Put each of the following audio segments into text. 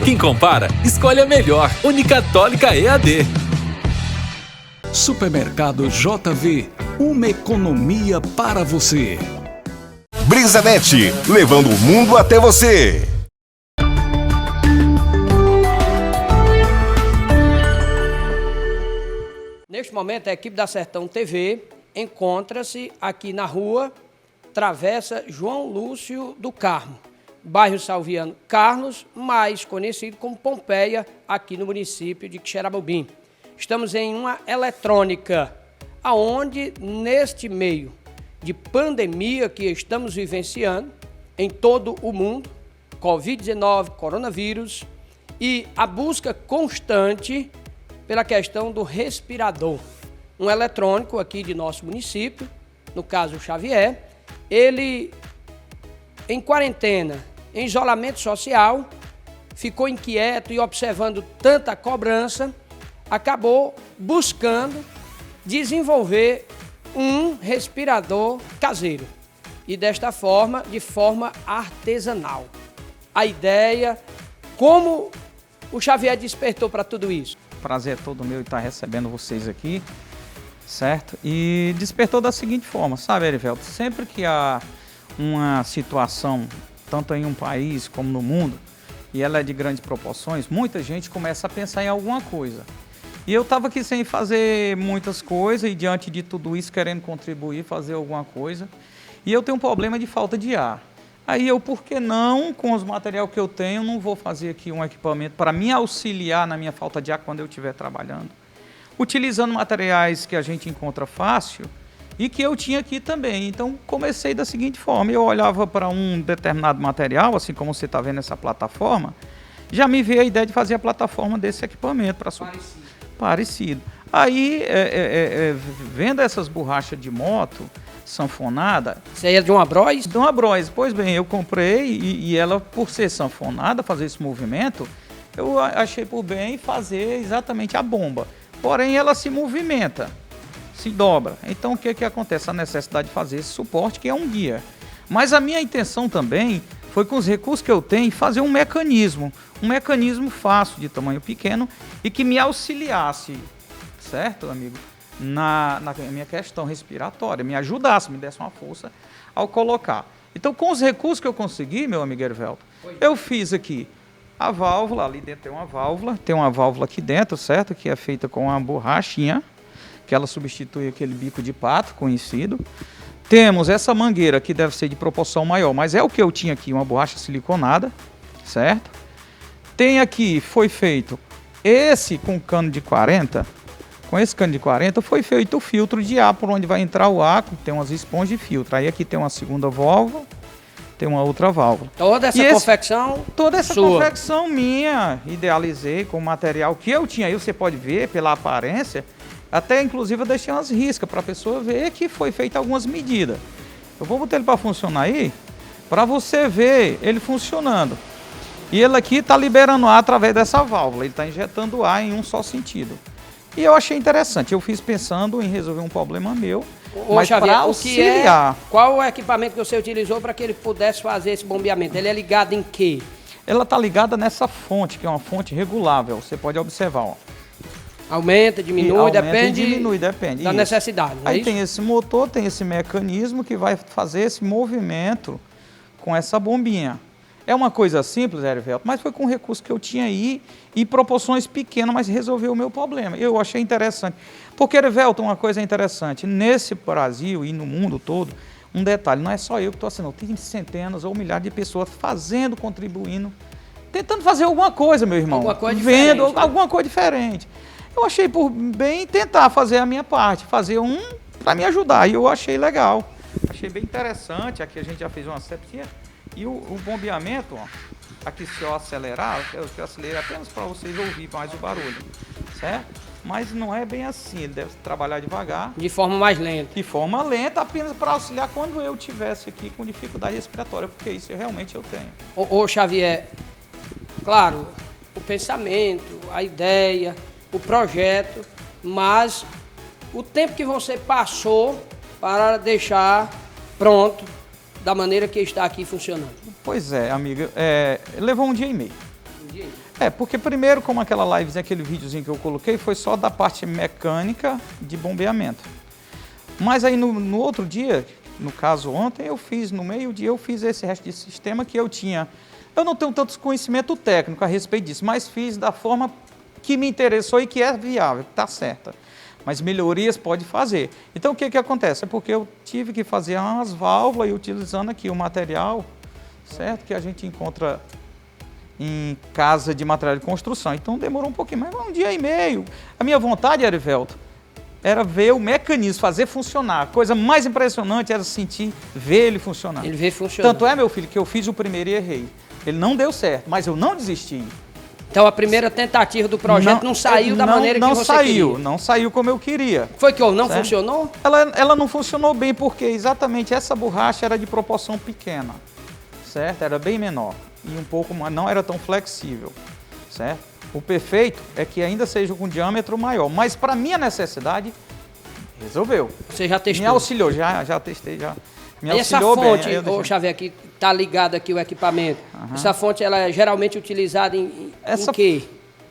Quem compara, escolhe a melhor. Unicatólica EAD. Supermercado JV, uma economia para você. BrisaNet, levando o mundo até você. Neste momento, a equipe da Sertão TV encontra-se aqui na rua Travessa João Lúcio do Carmo, bairro Salviano Carlos, mais conhecido como Pompeia, aqui no município de Quixeramobim. Estamos em uma eletrônica, aonde neste meio de pandemia que estamos vivenciando em todo o mundo, Covid-19, coronavírus, e a busca constante pela questão do respirador. Um eletrônico aqui de nosso município, no caso o Xavier, ele em quarentena, em isolamento social, ficou inquieto e observando tanta cobrança, acabou buscando desenvolver um respirador caseiro e desta forma, de forma artesanal. A ideia, como o Xavier despertou para tudo isso? Prazer é todo meu estar recebendo vocês aqui, certo? E despertou da seguinte forma, sabe, Erivelto? Sempre que há uma situação, tanto em um país como no mundo, e ela é de grandes proporções, muita gente começa a pensar em alguma coisa. E eu estava aqui sem fazer muitas coisas e diante de tudo isso querendo contribuir, fazer alguma coisa. E eu tenho um problema de falta de ar. Aí eu, por que não, com os materiais que eu tenho, não vou fazer aqui um equipamento para me auxiliar na minha falta de ar quando eu estiver trabalhando? Utilizando materiais que a gente encontra fácil e que eu tinha aqui também. Então comecei da seguinte forma, eu olhava para um determinado material, assim como você está vendo essa plataforma, já me veio a ideia de fazer a plataforma desse equipamento. Parecido. Aí, vendo essas borrachas de moto, sanfonada... Isso aí é de uma Bros? De uma Bros. Pois bem, eu comprei e ela, por ser sanfonada, fazer esse movimento, eu achei por bem fazer exatamente a bomba. Porém, ela se movimenta, se dobra. Então, o que acontece? A necessidade de fazer esse suporte, que é um guia. Mas a minha intenção também foi, com os recursos que eu tenho, fazer um mecanismo fácil, de tamanho pequeno, e que me auxiliasse, certo, amigo? Na minha questão respiratória, me ajudasse, me desse uma força ao colocar. Então, com os recursos que eu consegui, meu amigo Erivelto, eu fiz aqui a válvula, ali dentro tem uma válvula aqui dentro, certo? Que é feita com uma borrachinha, que ela substitui aquele bico de pato conhecido. Temos essa mangueira que deve ser de proporção maior, mas é o que eu tinha aqui, uma borracha siliconada, certo? Tem aqui, foi feito esse com cano de 40, com esse cano de 40 foi feito o filtro de ar por onde vai entrar o ar, tem umas esponjas de filtro. Aí aqui tem uma segunda válvula, tem uma outra válvula. Toda essa confecção Toda essa sua. confecção minha, idealizei com o material que eu tinha aí, você pode ver pela aparência, até inclusive eu deixei umas riscas para a pessoa ver que foi feita algumas medidas. Eu vou botar ele para funcionar aí, para você ver ele funcionando. E ele aqui está liberando ar através dessa válvula, ele está injetando ar em um só sentido. E eu achei interessante, eu fiz pensando em resolver um problema meu, mas para auxiliar. Qual o equipamento que você utilizou para que ele pudesse fazer esse bombeamento? Ele é ligado em quê? Ela está ligada nessa fonte, que é uma fonte regulável, você pode observar, ó. Aumenta, diminui, depende da necessidade. Aí tem esse motor, tem esse mecanismo que vai fazer esse movimento com essa bombinha. É uma coisa simples, Erivelto, mas foi com o recurso que eu tinha aí e proporções pequenas, mas resolveu o meu problema. Eu achei interessante. Porque, Erivelto, uma coisa interessante, nesse Brasil e no mundo todo, um detalhe, não é só eu que estou assinando, tem centenas ou milhares de pessoas fazendo, contribuindo, tentando fazer alguma coisa, meu irmão. Alguma coisa diferente, né? Alguma coisa diferente. Eu achei por bem tentar fazer a minha parte, fazer um para me ajudar, e eu achei legal. Achei bem interessante, aqui a gente já fez uma sepsia. E o bombeamento, ó, aqui se eu acelerar, eu acelerei apenas para vocês ouvirem mais o barulho, certo? Mas não é bem assim, ele deve trabalhar devagar. De forma mais lenta. De forma lenta, apenas para auxiliar quando eu estivesse aqui com dificuldade respiratória, porque isso realmente eu tenho. Ô Xavier, claro, o pensamento, a ideia, o projeto, mas o tempo que você passou para deixar pronto da maneira que está aqui funcionando. Pois é, amiga, levou 1 dia e meio. Entendi. Porque primeiro, como aquela livezinha, aquele videozinho que eu coloquei, foi só da parte mecânica de bombeamento. Mas aí no outro dia, no caso ontem, eu fiz, no meio-dia, eu fiz esse resto de sistema que eu tinha. Eu não tenho tanto conhecimento técnico a respeito disso, mas fiz da forma que me interessou e que é viável, que está certa. Mas melhorias pode fazer. Então o que acontece? É porque eu tive que fazer umas válvulas e utilizando aqui o material, certo? Que a gente encontra em casa de material de construção. Então demorou um pouquinho, mas 1 dia e meio. A minha vontade, Erivelto, era ver o mecanismo, fazer funcionar. A coisa mais impressionante era ver ele funcionar. Ele vê funcionar. Tanto é, meu filho, que eu fiz o primeiro e errei. Ele não deu certo, mas eu não desisti. Então a primeira tentativa do projeto não saiu da maneira que você queria. Não saiu como eu queria. Foi que não funcionou? Ela não funcionou bem porque exatamente essa borracha era de proporção pequena, certo? Era bem menor e um pouco mais, não era tão flexível, certo? O perfeito é que ainda seja com diâmetro maior, mas para minha necessidade resolveu. Você já testou? Me auxiliou, já testei já. Me e essa auxiliou fonte, bem. ô Xavier, aqui está ligado aqui o equipamento. Essa fonte ela é geralmente utilizada em quê?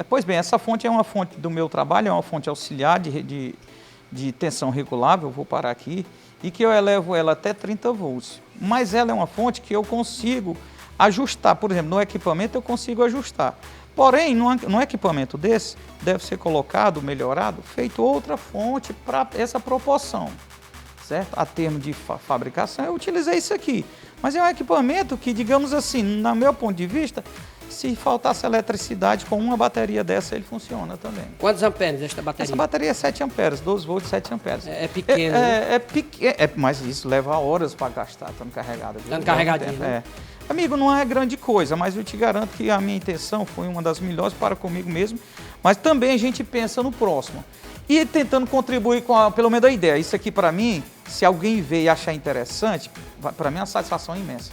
Pois bem, essa fonte é uma fonte do meu trabalho, é uma fonte auxiliar de tensão regulável, vou parar aqui, e que eu elevo ela até 30 volts. Mas ela é uma fonte que eu consigo ajustar, por exemplo, no equipamento eu consigo ajustar. Porém, num equipamento desse, deve ser colocado, melhorado, feito outra fonte para essa proporção. Certo? A termo de fabricação, eu utilizei isso aqui. Mas é um equipamento que, digamos assim, no meu ponto de vista, se faltasse eletricidade, com uma bateria dessa, ele funciona também. Quantos amperes esta bateria? Essa bateria é 7 amperes, 12 volts, 7 amperes. É pequeno, mas isso leva horas para gastar, estando carregado. Estando carregadinho, né? Amigo, não é grande coisa, mas eu te garanto que a minha intenção foi uma das melhores para comigo mesmo, mas também a gente pensa no próximo. E tentando contribuir com, pelo menos, a ideia. Isso aqui, para mim, se alguém ver e achar interessante, para mim é uma satisfação imensa.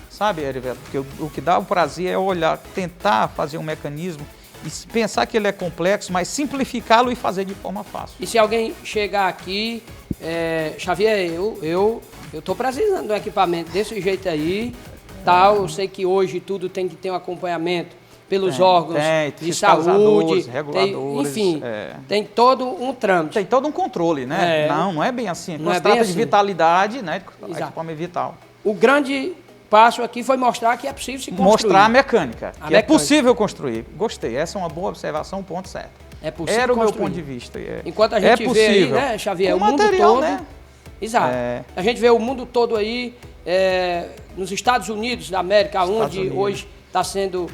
Sabe, Erivelto? Porque o que dá o prazer é olhar, tentar fazer um mecanismo e pensar que ele é complexo, mas simplificá-lo e fazer de forma fácil. E se alguém chegar aqui, Xavier, eu estou precisando de um equipamento desse jeito aí, tal, eu sei que hoje tudo tem que ter um acompanhamento pelos órgãos de saúde, reguladores, enfim, tem todo um trâmite. Tem todo um controle, né? Não é bem assim. Quando se trata de vitalidade, né? Equipamento vital. O grande passo aqui foi mostrar que é possível se construir. Mostrar a mecânica. É possível construir. Gostei. Essa é uma boa observação, um ponto certo. É possível Era construir. o meu ponto de vista. Enquanto a gente vê aí, né, Xavier, o mundo todo... né? Exato. A gente vê o mundo todo aí, nos Estados Unidos da América, onde hoje está sendo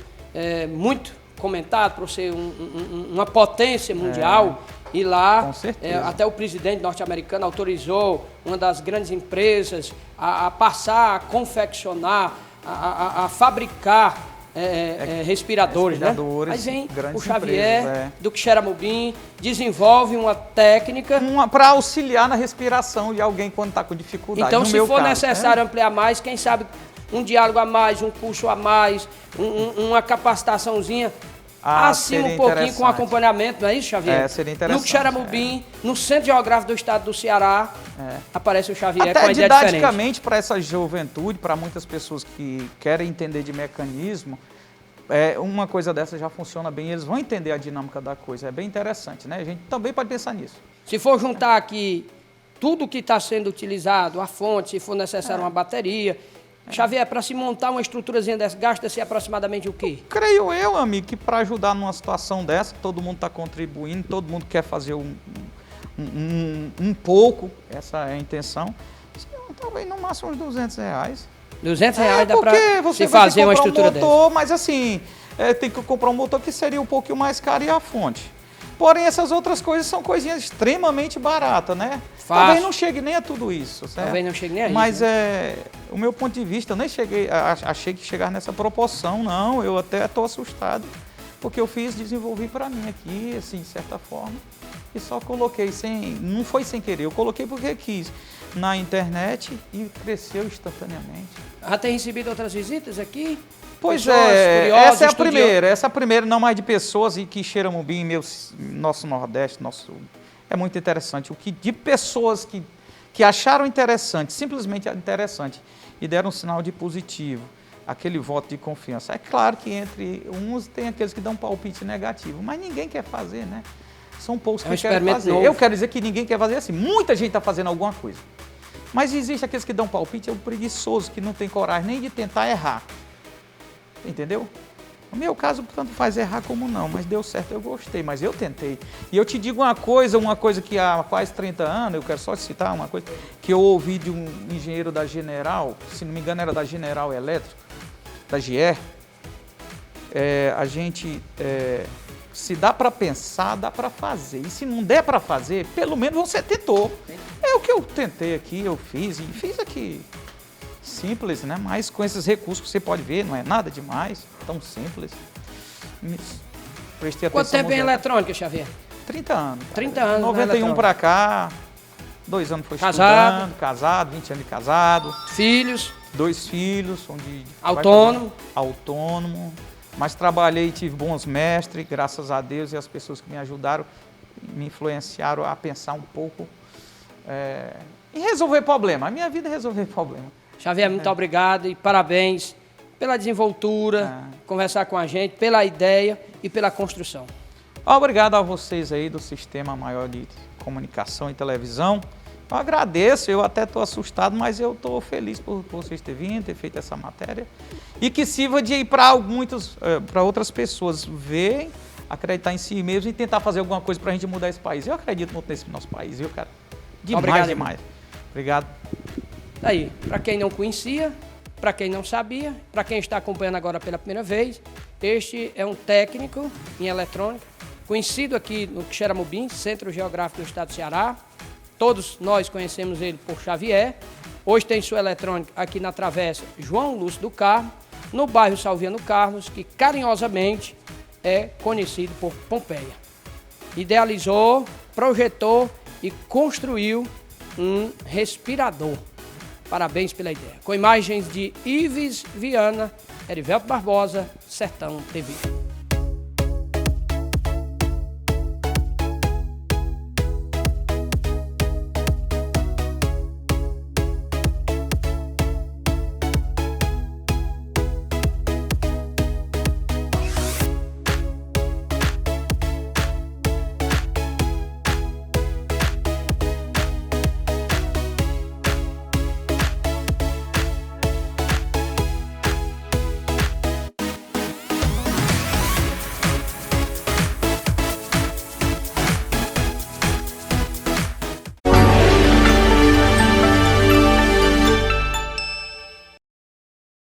muito comentado por ser uma potência mundial. E lá, até o presidente norte-americano autorizou uma das grandes empresas a passar a confeccionar, a fabricar respiradores, né? Aí vem o Xavier do Xeramobim, desenvolve uma técnica para auxiliar na respiração de alguém quando está com dificuldade. Então, se for necessário ampliar mais, quem sabe um diálogo a mais, um curso a mais, uma capacitaçãozinha, acima um pouquinho com acompanhamento, não é isso, Xavier? Seria interessante. No Xeramobim, no Centro Geográfico do Estado do Ceará, aparece o Xavier até com a ideia diferente. didaticamente para essa juventude, para muitas pessoas que querem entender de mecanismo, uma coisa dessa já funciona bem, eles vão entender a dinâmica da coisa, é bem interessante, né? A gente também pode pensar nisso. Se for juntar aqui tudo que está sendo utilizado, a fonte, se for necessário uma bateria... Xavier, para se montar uma estruturazinha dessa, gasta-se aproximadamente o quê? Creio eu, amigo, que para ajudar numa situação dessa, todo mundo está contribuindo, todo mundo quer fazer um pouco, essa é a intenção, talvez no máximo uns R$200. R$200 dá para se fazer uma estrutura dessa. Mas assim, tem que comprar um motor que seria um pouquinho mais caro e a fonte. Porém, essas outras coisas são coisinhas extremamente baratas, né? Fácil. Talvez não chegue nem a tudo isso, certo? Talvez não chegue nem a isso. Mas o meu ponto de vista, eu nem achei que chegar nessa proporção, não. Eu até estou assustado, porque eu desenvolvi para mim aqui, assim, de certa forma, e só coloquei não foi sem querer, eu coloquei porque quis na internet e cresceu instantaneamente. Já tem recebido outras visitas aqui? Pois pessoas curiosas, essa é a primeira, não mais de pessoas e que Xeramobim, nosso Nordeste, é muito interessante. De pessoas que acharam interessante, simplesmente interessante, e deram um sinal de positivo. aquele voto de confiança. É claro que entre uns tem aqueles que dão palpite negativo, mas ninguém quer fazer, né? São poucos que querem fazer. Novo. Eu quero dizer que ninguém quer fazer assim. Muita gente está fazendo alguma coisa. Mas existe aqueles que dão palpite, é o preguiçoso, que não tem coragem nem de tentar errar. Entendeu? No meu caso, tanto faz errar como não, mas deu certo, eu gostei, mas eu tentei. E eu te digo uma coisa que há quase 30 anos, eu quero só te citar uma coisa, que eu ouvi de um engenheiro da General, se não me engano era da General Elétrico, da GE, a gente, se dá para pensar, dá para fazer. E se não der para fazer, pelo menos você tentou. É o que eu tentei aqui, eu fiz, e fiz aqui. Simples, né? Mas com esses recursos que você pode ver, não é nada demais, tão simples. Prestei atenção. Quanto tempo em eletrônica, Xavier? 30 anos. 30 anos. 91 para cá, 2 anos foi Casado. Casado, 20 anos de casado. Filhos. 2 filhos, Autônomo. Autônomo. Mas trabalhei, tive bons mestres, graças a Deus, e as pessoas que me ajudaram, me influenciaram a pensar um pouco em resolver problema. A minha vida é resolver problema. Xavier, muito obrigado e parabéns pela desenvoltura, conversar com a gente, pela ideia e pela construção. Obrigado a vocês aí do Sistema Maior de Comunicação e Televisão. Eu agradeço, eu até estou assustado, mas eu estou feliz por vocês terem vindo, ter feito essa matéria. E que sirva de ir para outras pessoas verem, acreditar em si mesmo e tentar fazer alguma coisa para a gente mudar esse país. Eu acredito muito nesse nosso país, viu, cara? Demais, obrigado, demais. Obrigado. Aí, para quem não conhecia, para quem não sabia, para quem está acompanhando agora pela primeira vez, este é um técnico em eletrônica, conhecido aqui no Quixeramobim, Centro Geográfico do Estado do Ceará. Todos nós conhecemos ele por Xavier. Hoje tem sua eletrônica aqui na Travessa João Lúcio do Carmo, no bairro Salviano Carlos, que carinhosamente é conhecido por Pompeia. Idealizou, projetou e construiu um respirador. Parabéns pela ideia. Com imagens de Ives Viana, Erivelto Barbosa, Sertão TV.